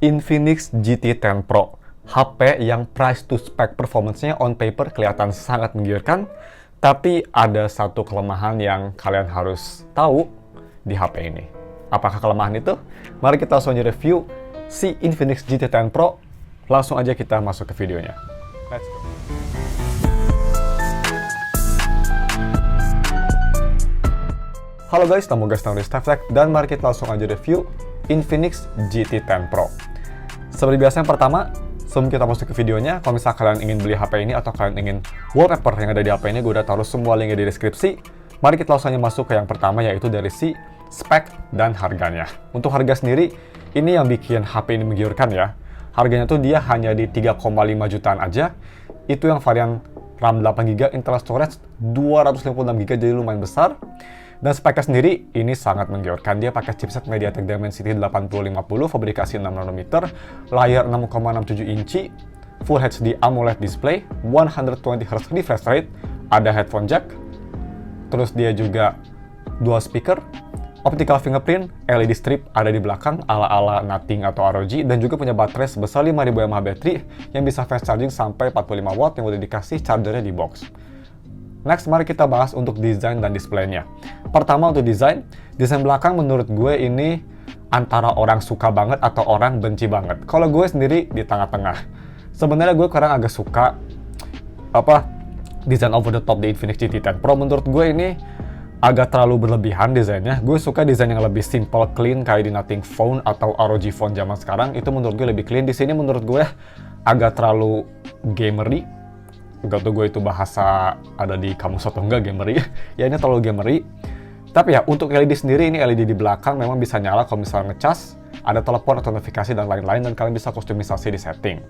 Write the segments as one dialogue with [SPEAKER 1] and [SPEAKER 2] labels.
[SPEAKER 1] Infinix GT 10 Pro, HP yang price to spec performance-nya on paper kelihatan sangat menggiurkan, tapi ada satu kelemahan yang kalian harus tahu di HP ini. Apakah kelemahan itu? Mari kita langsung aja review si Infinix GT 10 Pro. Langsung aja kita masuk ke videonya. Let's go. Halo guys, nama gue Stanley Steftek, dan mari kita langsung aja review Infinix GT 10 Pro. Seperti biasa, yang pertama, sebelum kita masuk ke videonya, kalau misalnya kalian ingin beli HP ini atau kalian ingin wallpaper yang ada di HP ini, gue udah taruh semua linknya di deskripsi. Mari kita langsung aja masuk ke yang pertama, yaitu dari si spek dan harganya. Untuk harga sendiri, ini yang bikin HP ini menggiurkan ya. Harganya tuh dia hanya di 3,5 jutaan aja. Itu yang varian RAM 8GB, internal storage 256GB, jadi lumayan besar. Dan speknya sendiri ini sangat menggiurkan. Dia pakai chipset MediaTek Dimensity 8050, fabrikasi 6nm, layar 6,67 inci, Full HD AMOLED display, 120Hz refresh rate, ada headphone jack, terus dia juga dual speaker, optical fingerprint, LED strip ada di belakang ala-ala Nothing atau ROG, dan juga punya baterai sebesar 5000 mAh baterai yang bisa fast charging sampai 45 watt yang udah dikasih chargernya di box. Next, mari kita bahas untuk desain dan displaynya. Pertama, untuk desain belakang menurut gue ini antara orang suka banget atau orang benci banget. Kalau gue sendiri di tengah-tengah. Sebenarnya gue kadang agak suka desain over the top di Infinix GT 10 Pro. Menurut gue ini agak terlalu berlebihan desainnya. Gue suka desain yang lebih simple, clean kayak di Nothing Phone atau ROG Phone zaman sekarang. Itu menurut gue lebih clean. Di sini menurut gue agak terlalu gamery. Gak tau gue itu bahasa ada di kamus atau enggak, gamery. Ya ini terlalu gamery. Tapi ya untuk LED sendiri, ini LED di belakang memang bisa nyala kalau misalnya ngecas, ada telepon atau notifikasi dan lain-lain, dan kalian bisa kustomisasi di setting.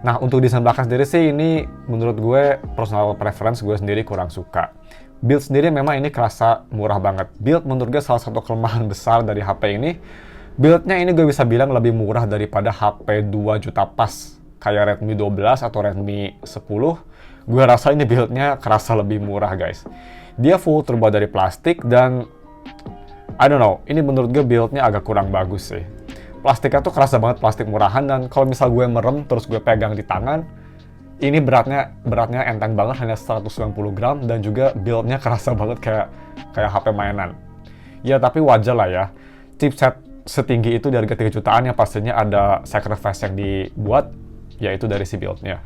[SPEAKER 1] Nah, untuk desain belakang sendiri sih ini menurut gue personal preference gue sendiri kurang suka. Build sendiri memang ini kerasa murah banget. Build menurut gue salah satu kelemahan besar dari HP ini. Buildnya ini gue bisa bilang lebih murah daripada HP 2 juta pas kayak Redmi 12 atau Redmi 10. Gue rasa ini build-nya kerasa lebih murah guys. Dia full terbuat dari plastik dan I don't know, ini menurut gue build-nya agak kurang bagus sih. Plastiknya tuh kerasa banget plastik murahan, dan kalau misal gue merem terus gue pegang di tangan, ini beratnya enteng banget, hanya 190 gram, dan juga build-nya kerasa banget kayak HP mainan. Ya tapi wajar lah ya, chipset setinggi itu di harga 3 jutaan yang pastinya ada sacrifice yang dibuat, yaitu dari si build-nya.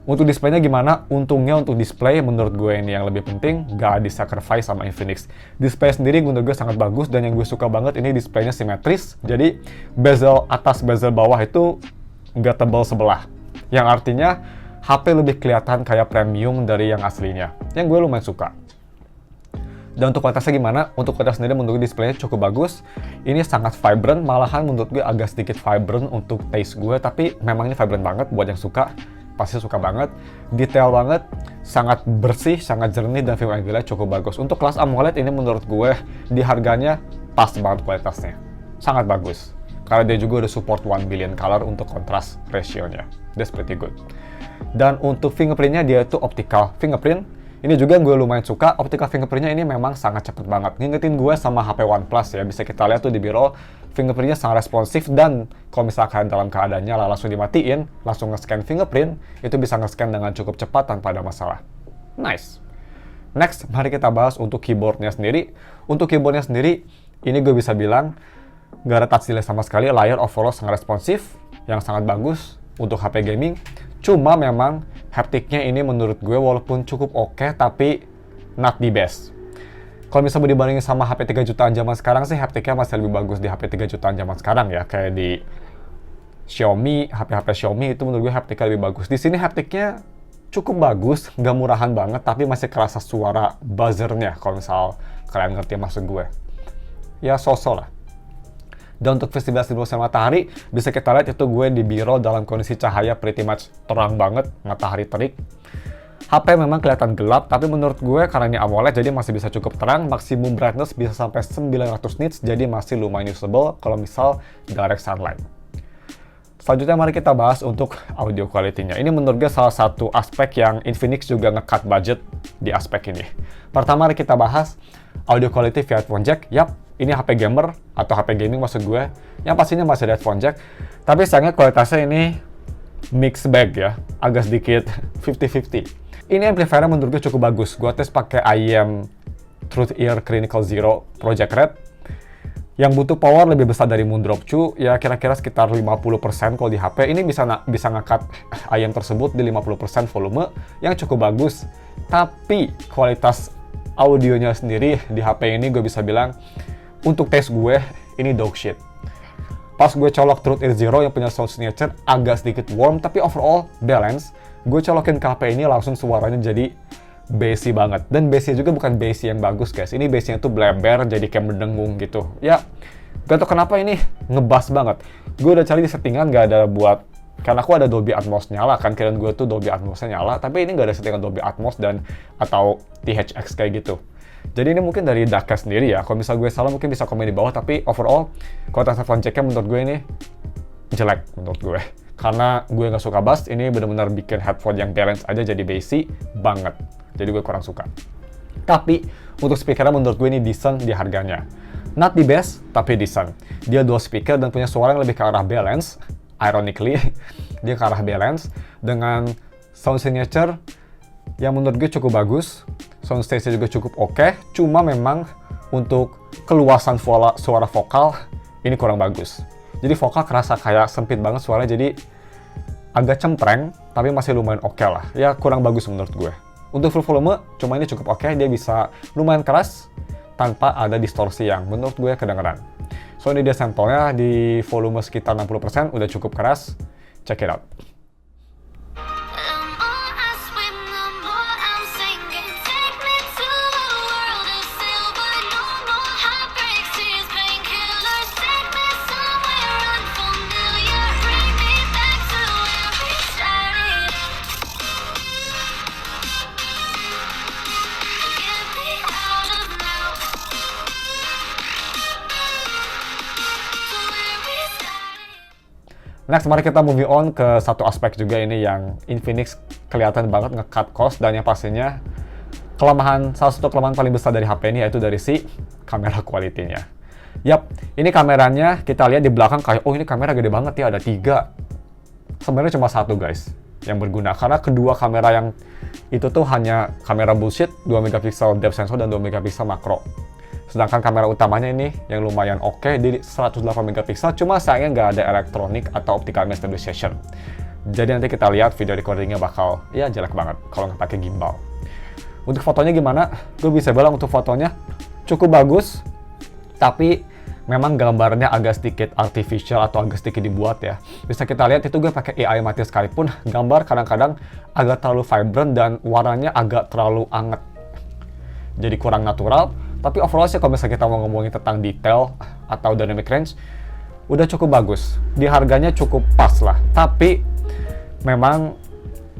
[SPEAKER 1] Untuk displaynya gimana? Untungnya untuk display menurut gue ini yang lebih penting, gak di-sacrifice sama Infinix. Display sendiri menurut gue sangat bagus, dan yang gue suka banget ini displaynya simetris. Jadi bezel atas bezel bawah itu gak tebal sebelah. Yang artinya HP lebih kelihatan kayak premium dari yang aslinya. Yang gue lumayan suka. Dan untuk kualitasnya gimana? Untuk kualitas sendiri menurut gue displaynya cukup bagus. Ini sangat vibrant, malahan menurut gue agak sedikit vibrant untuk taste gue, tapi memang ini vibrant banget buat yang suka. Pasti suka banget. Detail banget, sangat bersih, sangat jernih, dan film angle-nya cukup bagus. Untuk kelas AMOLED ini menurut gue di harganya pas banget kualitasnya. Sangat bagus. Karena dia juga udah support 1 billion color untuk kontras ratio-nya. That's pretty good. Dan untuk fingerprint-nya dia itu optical fingerprint. Ini juga gue lumayan suka, optical fingerprint-nya ini memang sangat cepet banget. Ngingetin gue sama HP OnePlus ya, bisa kita lihat tuh di biro, fingerprint-nya sangat responsif, dan kalau misalkan dalam keadaannya langsung dimatiin, langsung nge-scan fingerprint, itu bisa nge-scan dengan cukup cepat tanpa ada masalah. Nice. Next, mari kita bahas untuk keyboard-nya sendiri. Untuk keyboard-nya sendiri, ini gue bisa bilang, gak ada touch delay sama sekali, layar overall sangat responsif, yang sangat bagus untuk HP gaming. Cuma memang haptiknya ini menurut gue walaupun cukup oke, tapi not the best. Kalau misalnya dibandingin sama HP 3 jutaan zaman sekarang sih, haptiknya masih lebih bagus di HP 3 jutaan zaman sekarang ya. Kayak di Xiaomi, HP-HP Xiaomi itu menurut gue haptiknya lebih bagus. Di sini haptiknya cukup bagus, nggak murahan banget, tapi masih kerasa suara buzzernya kalau misal kalian ngerti maksud gue. Ya so-so lah. Dan untuk visibilitas di bawah sinar matahari, bisa kita lihat itu gue di biro dalam kondisi cahaya pretty much terang banget, matahari terik. HP memang kelihatan gelap, tapi menurut gue karena ini AMOLED jadi masih bisa cukup terang, maksimum brightness bisa sampai 900 nits, jadi masih lumayan usable kalau misal direct sunlight. Selanjutnya mari kita bahas untuk audio quality-nya. Ini menurut gue salah satu aspek yang Infinix juga nge-cut budget di aspek ini. Pertama mari kita bahas audio quality via headphone jack. Yap, ini HP gamer atau HP gaming maksud gue. Yang pastinya masih ada headphone jack. Tapi sayangnya kualitasnya ini mixed bag ya. Agak sedikit 50-50. Ini amplifiernya menurut gue cukup bagus. Gue tes pakai IEM Truth Ear Clinical Zero Project Red. Yang butuh power lebih besar dari Moondrop 2, ya kira-kira sekitar 50% kalau di HP. Ini bisa ngangkat IEM tersebut di 50% volume yang cukup bagus. Tapi kualitas audionya sendiri di HP ini gue bisa bilang, untuk tes gue, ini dog shit. Pas gue colok Truth Ear Zero yang punya sound signature agak sedikit warm, tapi overall balance. Gue colokin ke HP ini langsung suaranya jadi bassy banget. Dan bassnya juga bukan bassy yang bagus guys. Ini bassnya tuh bleber jadi kayak mendengung gitu. Ya, gak tau kenapa ini ngebass banget. Gue udah cari di settingan gak ada buat, karena aku ada Dolby Atmos nyala kan, kirain gue tuh Dolby Atmosnya nyala, tapi ini gak ada settingan Dolby Atmos dan atau THX kayak gitu. Jadi ini mungkin dari Daka sendiri ya. Kalau misal gue salah mungkin bisa komen di bawah, tapi overall kualitas headphone jack-nya menurut gue ini jelek menurut gue. Karena gue gak suka bass, ini benar-benar bikin headphone yang balance aja jadi bassy banget. Jadi gue kurang suka. Tapi untuk speakernya menurut gue ini decent di harganya. Not the best, tapi decent. Dia dual speaker dan punya suara yang lebih ke arah balance. Ironically, dia ke arah balance dengan sound signature yang menurut gue cukup bagus. Sound stage-nya juga cukup oke. Cuma memang untuk keluasan suara vokal ini kurang bagus. Jadi vokal kerasa kayak sempit banget suaranya, jadi agak cempreng, tapi masih lumayan oke lah. Ya kurang bagus menurut gue. Untuk full volume, cuma ini cukup oke, dia bisa lumayan keras tanpa ada distorsi yang menurut gue kedengeran. So ini dia sampelnya di volume sekitar 60%, udah cukup keras. Check it out. Next, mari kita moving on ke satu aspek juga ini yang Infinix kelihatan banget nge-cut cost, dan yang pastinya salah satu kelemahan paling besar dari HP ini yaitu dari si kamera quality-nya. Yap, ini kameranya kita lihat di belakang kayak, oh ini kamera gede banget ya, ada 3. Sebenarnya cuma 1 guys yang berguna, karena kedua kamera yang itu tuh hanya kamera bullshit, 2 megapiksel depth sensor dan 2 megapiksel makro. Sedangkan kamera utamanya ini yang lumayan oke di 108 megapiksel, cuma sayangnya nggak ada elektronik atau optical image stabilization. Jadi nanti kita lihat video recordingnya bakal ya jelek banget kalau nggak pakai gimbal. Untuk fotonya gimana? Gue bisa bilang untuk fotonya cukup bagus, tapi memang gambarnya agak sedikit artificial atau agak sedikit dibuat ya. Bisa kita lihat itu gue pakai AI mati sekalipun, gambar kadang-kadang agak terlalu vibrant dan warnanya agak terlalu anget. Jadi kurang natural. Tapi overall sih kalau misalnya kita mau ngomongin tentang detail atau dynamic range, udah cukup bagus. Di harganya cukup pas lah. Tapi memang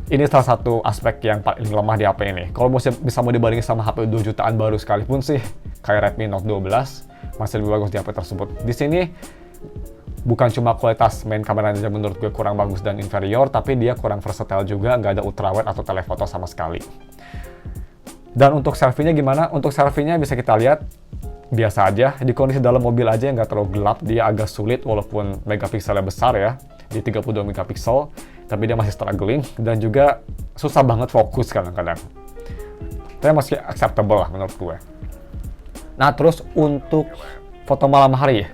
[SPEAKER 1] ini salah satu aspek yang paling lemah di HP ini. Kalau bisa mau dibandingin sama HP 2 jutaan baru sekalipun sih, kayak Redmi Note 12, masih lebih bagus di HP tersebut. Di sini bukan cuma kualitas main kameranya aja menurut gue kurang bagus dan inferior, tapi dia kurang versatile juga, nggak ada ultrawide atau telephoto sama sekali. Dan untuk selfie-nya gimana? Untuk selfie-nya bisa kita lihat biasa aja. Di kondisi dalam mobil aja yang nggak terlalu gelap, dia agak sulit walaupun megapikselnya besar ya, di 32 megapiksel, tapi dia masih struggling dan juga susah banget fokus kadang-kadang. Tapi masih acceptable lah menurut gue. Nah terus untuk foto malam hari,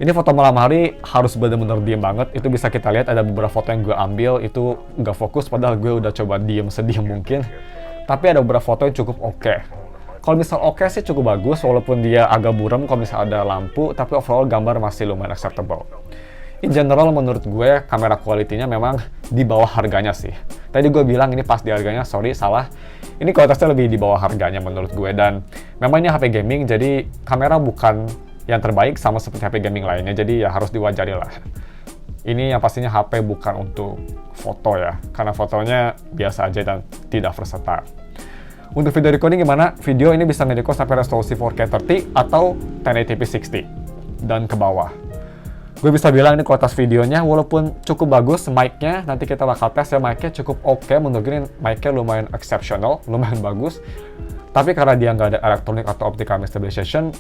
[SPEAKER 1] ini foto malam hari harus benar-benar diem banget. Itu bisa kita lihat ada beberapa foto yang gue ambil itu nggak fokus, padahal gue udah coba diem sediem mungkin. Tapi ada beberapa foto yang cukup oke. Kalau misal oke sih cukup bagus, walaupun dia agak buram kalau misal ada lampu, tapi overall gambar masih lumayan acceptable. In general menurut gue kamera quality-nya memang di bawah harganya sih. Tadi gue bilang ini pas di harganya, sorry salah. Ini kualitasnya lebih di bawah harganya menurut gue, dan memang ini HP gaming jadi kamera bukan yang terbaik sama seperti HP gaming lainnya, jadi ya harus diwajari lah. Ini yang pastinya HP bukan untuk foto ya, karena fotonya biasa aja dan tidak versatile. Untuk video recording gimana? Video ini bisa nge-record sampai resolusi 4K 30 atau 1080p 60 dan ke bawah. Gue bisa bilang ini kualitas videonya walaupun cukup bagus, mic-nya nanti kita bakal tes ya, mic-nya cukup oke. Menurut gue mic-nya lumayan exceptional, lumayan bagus. Tapi karena dia nggak ada electronic atau optical stabilization,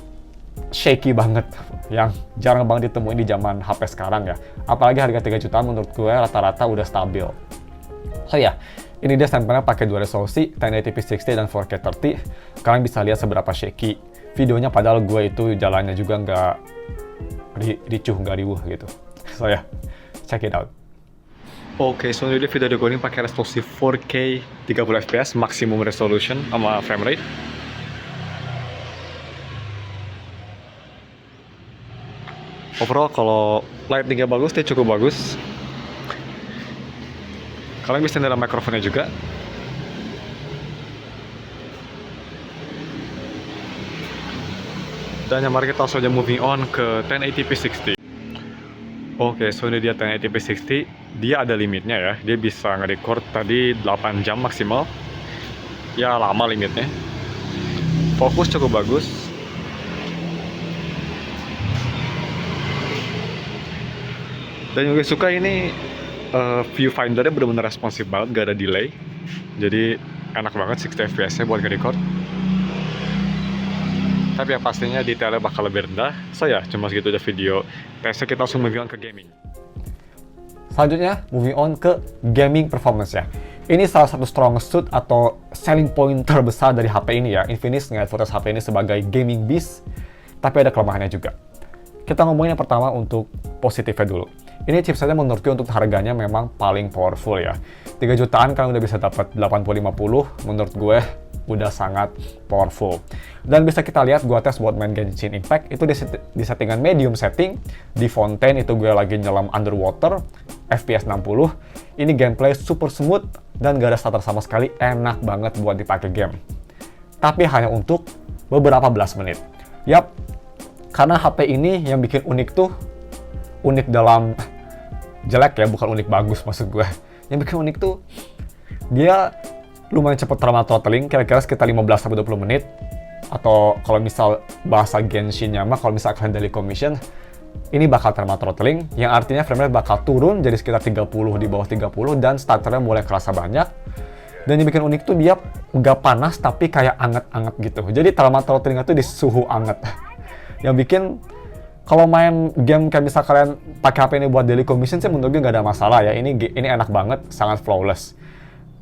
[SPEAKER 1] shaky banget, yang jarang banget ditemuin di zaman HP sekarang ya. Apalagi harga 3 jutaan menurut gue rata-rata udah stabil. So ya, ini dia sampelnya pakai dua resolusi, 1080p 60 dan 4K 30. Kalian bisa lihat seberapa shaky videonya, padahal gue itu jalannya juga nggak ricuh, nggak riuh gitu. So ya, check it out. Oke, so ini video gue ini pakai resolusi 4K 30 fps maximum resolution sama frame rate. Overall kalau lightingnya bagus, dia cukup bagus. Kalian bisa nyalain mikrofonnya juga. Dan mari kita langsung aja moving on ke 1080p 60. Oke, so ini dia 1080p 60. Dia ada limitnya ya. Dia bisa nge-record tadi 8 jam maksimal. Ya lama limitnya. Fokus cukup bagus. Dan juga suka ini viewfindernya benar-benar responsif banget, gak ada delay. Jadi enak banget 60 fps-nya buat nge-record. Tapi yang pastinya detailnya bakal lebih rendah. So ya, cuma segitu aja video tesnya. Kita langsung moving on ke gaming. Selanjutnya, moving on ke gaming performance ya. Ini salah satu strongest suit atau selling point terbesar dari HP ini ya. Infinix ngeliat footage HP ini sebagai gaming beast, tapi ada kelemahannya juga. Kita ngomongin yang pertama untuk positifnya dulu. Ini chipsetnya menurut gue untuk harganya memang paling powerful ya. 3 jutaan kan udah bisa dapat 8050, menurut gue udah sangat powerful. Dan bisa kita lihat gue tes buat main Genshin Impact itu di settingan medium setting. Di Fontaine itu gue lagi nyelam underwater, FPS 60. Ini gameplay super smooth dan gak ada stutter sama sekali, enak banget buat dipakai game. Tapi hanya untuk beberapa belas menit. Yap, karena HP ini yang bikin unik tuh, unik dalam jelek ya, bukan unik bagus maksud gue. Yang bikin unik tuh, dia lumayan cepet thermal throttling, kira-kira sekitar 15-20 menit. Atau kalau misal bahasa Genshin-nya mah, kalau misal kalian dari commission, ini bakal thermal throttling, yang artinya frame rate bakal turun jadi sekitar 30, di bawah 30, dan starternya mulai kerasa banyak. Dan yang bikin unik tuh dia nggak panas tapi kayak anget-anget gitu. Jadi thermal throttling itu di suhu anget. Yang bikin kalau main game kayak misal kalian pakai HP ini buat daily commission sih menurut gue nggak ada masalah ya. Ini enak banget, sangat flawless.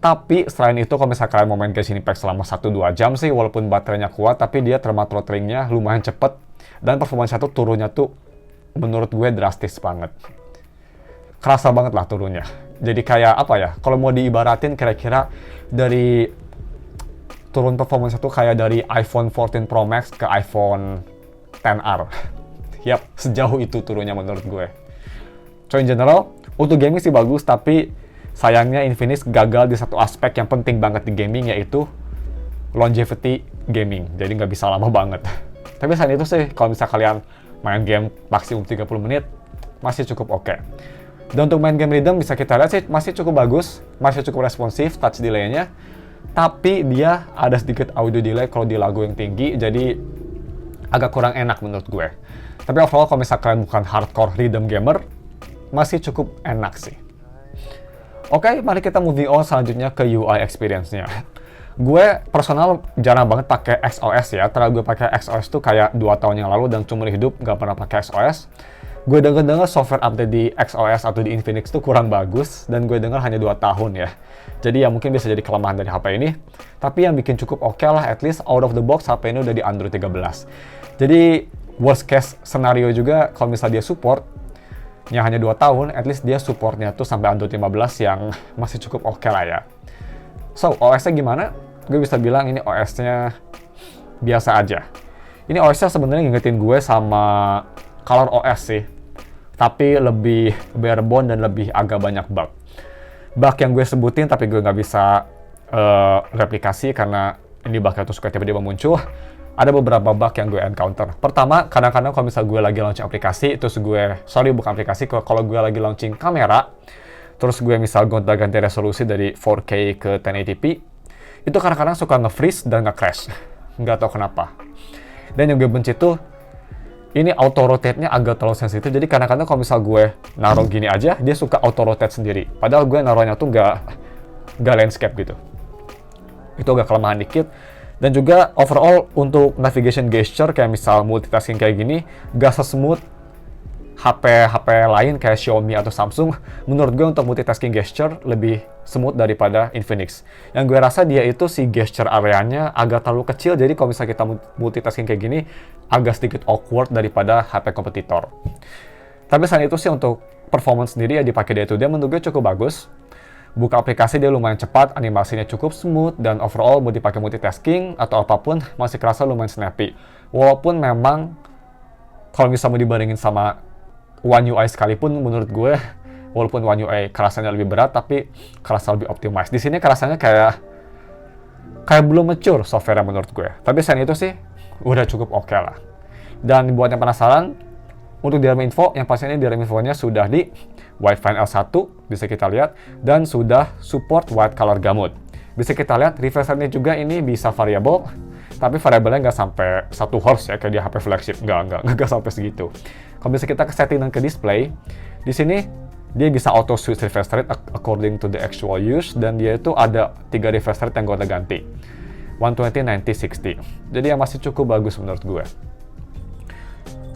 [SPEAKER 1] Tapi selain itu kalau misalnya kalian mau main Genshin Impact selama 1-2 jam sih, walaupun baterainya kuat, tapi dia thermal throttling-nya lumayan cepet. Dan performanya tuh turunnya tuh menurut gue drastis banget. Kerasa banget lah turunnya. Jadi kayak apa ya, kalau mau diibaratin kira-kira dari turun performanya tuh kayak dari iPhone 14 Pro Max ke iPhone XR. Yap, sejauh itu turunnya menurut gue. So in general, untuk gaming sih bagus, tapi sayangnya Infinix gagal di satu aspek yang penting banget di gaming, yaitu longevity gaming. Jadi nggak bisa lama banget. Tapi selain itu sih, kalau misalnya kalian main game maksimum 30 menit, masih cukup oke. Dan untuk main game rhythm bisa kita lihat sih masih cukup bagus, masih cukup responsif touch delay-nya. Tapi dia ada sedikit audio delay kalau di lagu yang tinggi, jadi agak kurang enak menurut gue. Tapi overall kalau misalnya kalian bukan hardcore rhythm gamer, masih cukup enak sih. Oke, mari kita moving on selanjutnya ke UI experience-nya. Gue personal jarang banget pakai XOS ya. Terakhir gue pakai XOS tuh kayak 2 tahun yang lalu dan cuma hidup gak pernah pakai XOS. Gue denger software update di XOS atau di Infinix tuh kurang bagus, dan gue denger hanya 2 tahun ya. Jadi ya mungkin bisa jadi kelemahan dari HP ini. Tapi yang bikin cukup oke lah, at least out of the box HP ini udah di Android 13. Jadi worst case scenario juga kalau misalnya dia support, yang hanya 2 tahun, at least dia supportnya tuh sampai Android 15 yang masih cukup oke lah ya. So, OS-nya gimana? Gue bisa bilang ini OS-nya biasa aja. Ini OS-nya sebenarnya ngingetin gue sama Color OS sih, tapi lebih barebone dan lebih agak banyak bug. Bug yang gue sebutin tapi gue nggak bisa replikasi karena ini bugnya tuh suka tiba-tiba muncul. Ada beberapa bug yang gue encounter. Pertama, kadang-kadang kalau misal gue lagi launching aplikasi, terus bukan aplikasi, kalau gue lagi launching kamera, terus gue misal gonta-ganti resolusi dari 4K ke 1080p, itu kadang-kadang suka nge-freeze dan nge-crash. Nggak tahu kenapa. Dan yang gue benci tuh, Ini auto rotate-nya agak terlalu sensitif, jadi kadang-kadang kalau misal gue naruh gini aja, dia suka auto rotate sendiri. Padahal gue naruhnya tuh nggak landscape gitu. Itu agak kelemahan dikit. Dan juga overall untuk navigation gesture kayak misal multitasking kayak gini, gak sesmooth HP lain kayak Xiaomi atau Samsung. Menurut gue untuk multitasking gesture lebih smooth daripada Infinix. Yang gue rasa dia itu si gesture areanya agak terlalu kecil, jadi kalau misalnya kita multitasking kayak gini agak sedikit awkward daripada HP kompetitor. Tapi selain itu sih untuk performance sendiri ya dipakai dia itu dia menurut gue cukup bagus. Buka aplikasi dia lumayan cepat, animasinya cukup smooth, dan overall mau dipakai multitasking atau apapun masih kerasa lumayan snappy. Walaupun memang kalau misalnya mau dibandingin sama One UI sekalipun, menurut gue walaupun One UI kerasanya lebih berat, tapi kerasa lebih optimized. Di sini kerasanya kayak belum mature software menurut gue. Tapi selain itu sih udah cukup oke lah. Dan buat yang penasaran, untuk DRM info, yang pastinya DRM infonya sudah di Widefine L1, bisa kita lihat, dan sudah support white color gamut. Bisa kita lihat, refresh rate-nya juga ini bisa variable, tapi variabelnya nggak sampai 1 Hz ya, kayak di HP flagship. Nggak sampai segitu. Kalau bisa kita ke setting dan ke display, di sini dia bisa auto switch refresh rate according to the actual use, dan dia itu ada 3 refresh rate yang gue ganti. 120, 90, 60. Jadi yang masih cukup bagus menurut gue.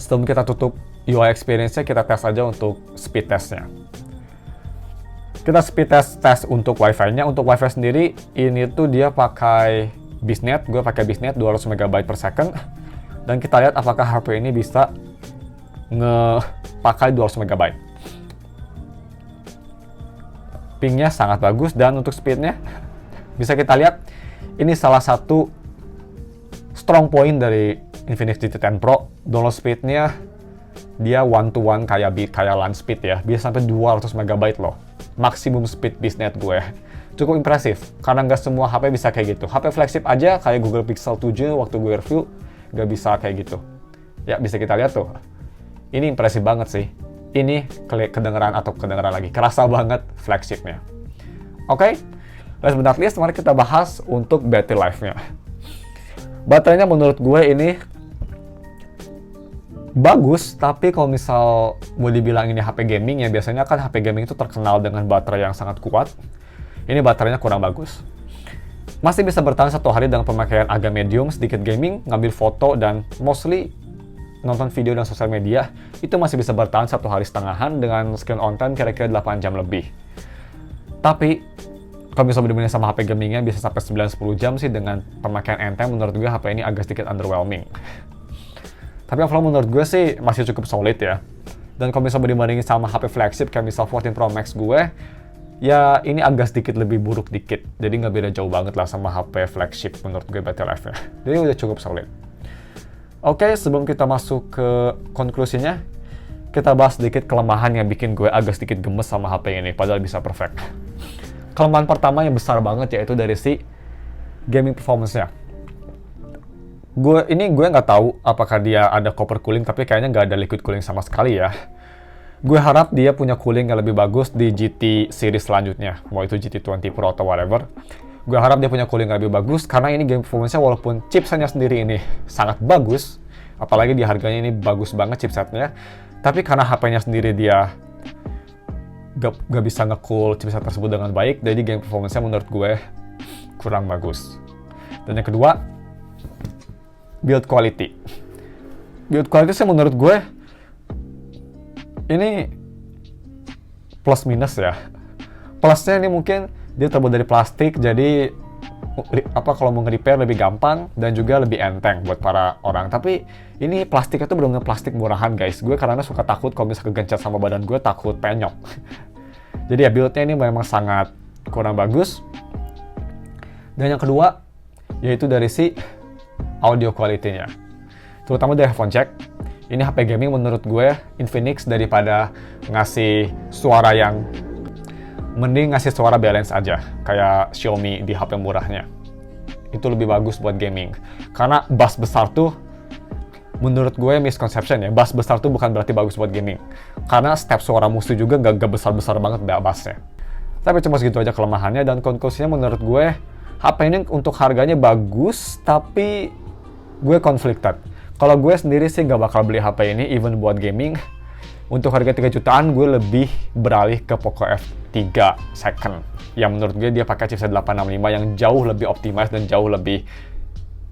[SPEAKER 1] Sebelum kita tutup UI experience-nya, kita tes aja untuk speed test-nya. Kita speed test untuk Wi-Fi-nya. Untuk Wi-Fi sendiri, ini tuh dia pakai Biznet. Gue pakai Biznet 200 MB per second. Dan kita lihat apakah HP ini bisa ngepakai 200 MB. Ping-nya sangat bagus, dan untuk speed-nya bisa kita lihat ini salah satu strong point dari Infinix GT10 Pro. Download speed-nya dia one-to-one kayak LAN speed ya, bisa sampai 200 MB loh. Maksimum speed Biznet gue. Cukup impresif, karena nggak semua HP bisa kayak gitu. HP flagship aja kayak Google Pixel 7 waktu gue review nggak bisa kayak gitu. Ya bisa kita lihat tuh. Ini impresif banget sih. Ini kedengeran lagi. Kerasa banget flagshipnya. Oke, last but not least, mari kita bahas untuk battery life-nya. Baterainya menurut gue ini bagus, tapi kalau misal mau dibilang ini HP gaming ya, biasanya kan HP gaming itu terkenal dengan baterai yang sangat kuat. Ini baterainya kurang bagus. Masih bisa bertahan 1 hari dengan pemakaian agak medium, sedikit gaming, ngambil foto, dan mostly nonton video dan sosial media, itu masih bisa bertahan 1,5 hari dengan screen on time kira-kira 8 jam lebih. Tapi, kalau misalnya dibandingin sama HP gamingnya bisa sampai 9-10 jam sih dengan pemakaian enteng, menurut gue HP ini agak sedikit underwhelming. Tapi overall menurut gue sih masih cukup solid ya. Dan kalau misalnya dibandingin sama HP flagship kayak misal 14 Pro Max gue, ya ini agak sedikit lebih buruk dikit. Jadi nggak beda jauh banget lah sama HP flagship menurut gue battery life-nya. Jadi udah cukup solid. Oke, sebelum kita masuk ke konklusinya, kita bahas sedikit kelemahan yang bikin gue agak sedikit gemes sama HP ini, padahal bisa perfect. Kelemahan pertama yang besar banget yaitu dari si gaming performance-nya. Gue nggak tahu apakah dia ada copper cooling, tapi kayaknya nggak ada liquid cooling sama sekali ya. Gue harap dia punya cooling yang lebih bagus di GT series selanjutnya, mau itu GT20 Pro atau whatever. Gue harap dia punya cooling yang lebih bagus, karena ini game performance-nya walaupun chipsetnya sendiri ini sangat bagus, apalagi di harganya ini bagus banget chipsetnya, tapi karena HP-nya sendiri dia gak bisa nge-cool chipset tersebut dengan baik, jadi game performance-nya menurut gue kurang bagus. Dan yang kedua, build quality. Build quality sih menurut gue ini plus minus ya. Plusnya ini mungkin dia terbuat dari plastik, jadi kalau mau nge-repair lebih gampang dan juga lebih enteng buat para orang. Tapi ini plastiknya tuh benar-benar plastik murahan guys. Gue karena suka takut kalau misalnya kegencet sama badan gue, takut penyok. Jadi ya build-nya ini memang sangat kurang bagus. Dan yang kedua yaitu dari si audio quality-nya, terutama dari headphone jack. Ini HP gaming menurut gue Infinix daripada ngasih suara yang mending ngasih suara balance aja kayak Xiaomi di HP murahnya. Itu lebih bagus buat gaming. Karena bass besar tuh menurut gue misconception ya. Bass besar tuh bukan berarti bagus buat gaming. Karena step suara musuh juga gak besar-besar banget bassnya. Tapi cuma segitu aja kelemahannya, dan konklusinya menurut gue HP ini untuk harganya bagus, tapi gue conflicted. Kalau gue sendiri sih nggak bakal beli HP ini, even buat gaming. Untuk harga 3 jutaan, gue lebih beralih ke Poco F3 second. Yang menurut gue dia pakai chipset 865 yang jauh lebih optimize dan jauh lebih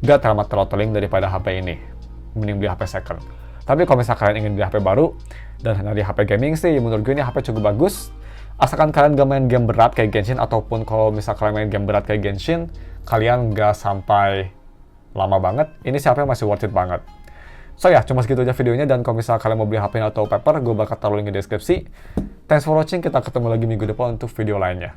[SPEAKER 1] gak terlalu throttling daripada HP ini. Mending beli HP second. Tapi kalau misalnya kalian ingin beli HP baru dan hanya di HP gaming sih, menurut gue ini HP cukup bagus. Asalkan kalian gak main game berat kayak Genshin, ataupun kalau misalnya kalian main game berat kayak Genshin, kalian gak sampai lama banget, ini sih HP masih worth it banget. So ya, cuma segitu aja videonya, dan kalau misalnya kalian mau beli HP atau paper, gue bakal taruh link di deskripsi. Thanks for watching, kita ketemu lagi minggu depan untuk video lainnya.